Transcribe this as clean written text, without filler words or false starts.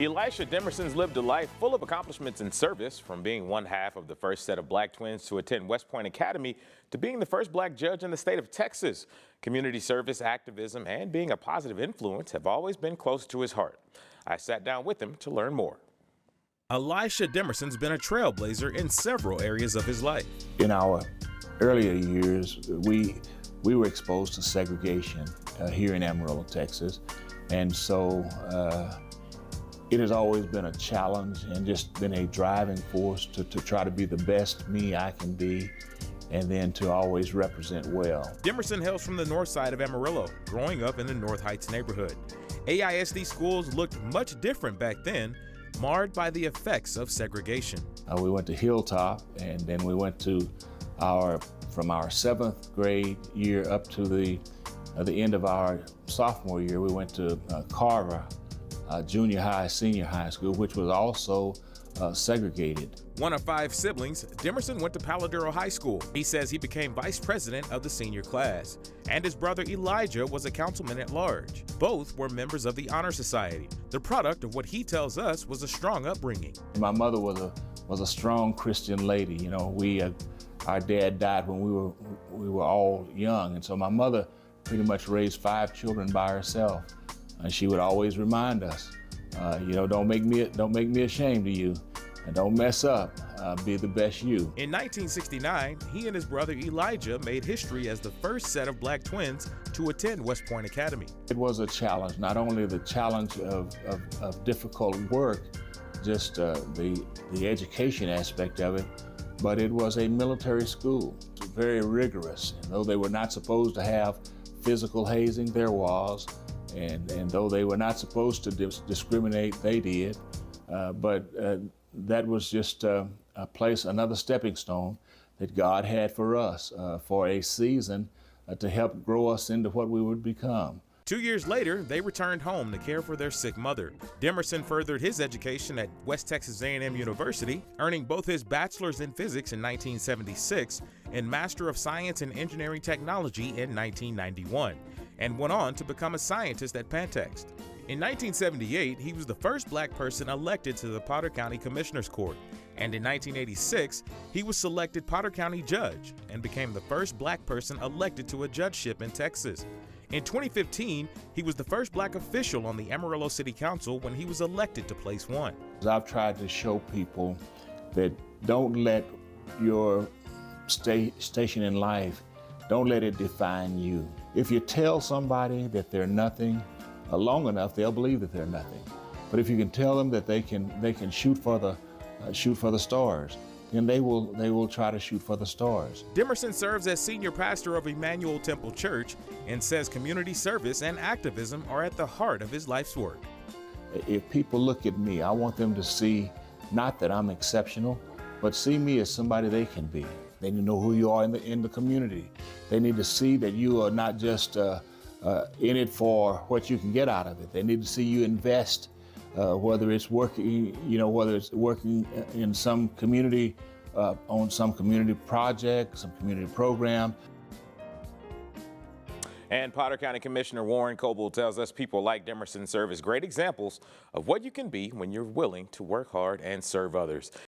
Elisha Demerson's lived a life full of accomplishments in service, from being one half of the first set of black twins to attend West Point Academy to being the first black judge in the state of Texas. Community service, activism, and being a positive influence have always been close to his heart. I sat down with him to learn more. Elisha Demerson's been a trailblazer in several areas of his life. In our earlier years, we were exposed to segregation here in Amarillo, Texas, and so it has always been a challenge and just been a driving force to try to be the best me I can be, and then to always represent well. Demerson hails from the north side of Amarillo, growing up in the North Heights neighborhood. AISD schools looked much different back then, marred by the effects of segregation. We went to Hilltop, and then we went to from our 7th grade year up to the end of our sophomore year, we went to Carver Junior High, Senior High School, which was also segregated. One of 5 siblings, Demerson went to Paladuro High School. He says he became vice president of the senior class, and his brother Elijah was a councilman at large. Both were members of the Honor Society, the product of what he tells us was a strong upbringing. My mother was a strong Christian lady. You know, our dad died when we were all young, and so my mother pretty much raised 5 children by herself. And she would always remind us, you know, don't make me ashamed of you, and don't mess up. Be the best you. In 1969, he and his brother Elijah made history as the first set of black twins to attend West Point Academy. It was a challenge, not only the challenge of difficult work, just the education aspect of it, but it was a military school, very rigorous. And though they were not supposed to have physical hazing, there was. And though they were not supposed to discriminate, they did. But that was just another stepping stone that God had for us for a season to help grow us into what we would become. 2 years later, they returned home to care for their sick mother. Demerson furthered his education at West Texas A&M University, earning both his bachelor's in physics in 1976 and Master of Science in Engineering Technology in 1991, and went on to become a scientist at Pantext. In 1978, he was the first black person elected to the Potter County Commissioner's Court, and in 1986, he was selected Potter County Judge and became the first black person elected to a judgeship in Texas. In 2015, he was the first black official on the Amarillo City Council when he was elected to place 1. I've tried to show people that don't let your station in life, don't let it define you. If you tell somebody that they're nothing long enough, they'll believe that they're nothing. But if you can tell them that they can shoot for the stars, then they will try to shoot for the stars. Demerson serves as senior pastor of Emmanuel Temple Church and says community service and activism are at the heart of his life's work. If people look at me, I want them to see not that I'm exceptional, but see me as somebody they can be. They need to know who you are in the community. They need to see that you are not just in it for what you can get out of it. They need to see you invest, whether it's working, in some community, on some community project, some community program. And Potter County Commissioner Warren Coble tells us people like Demerson serve as great examples of what you can be when you're willing to work hard and serve others.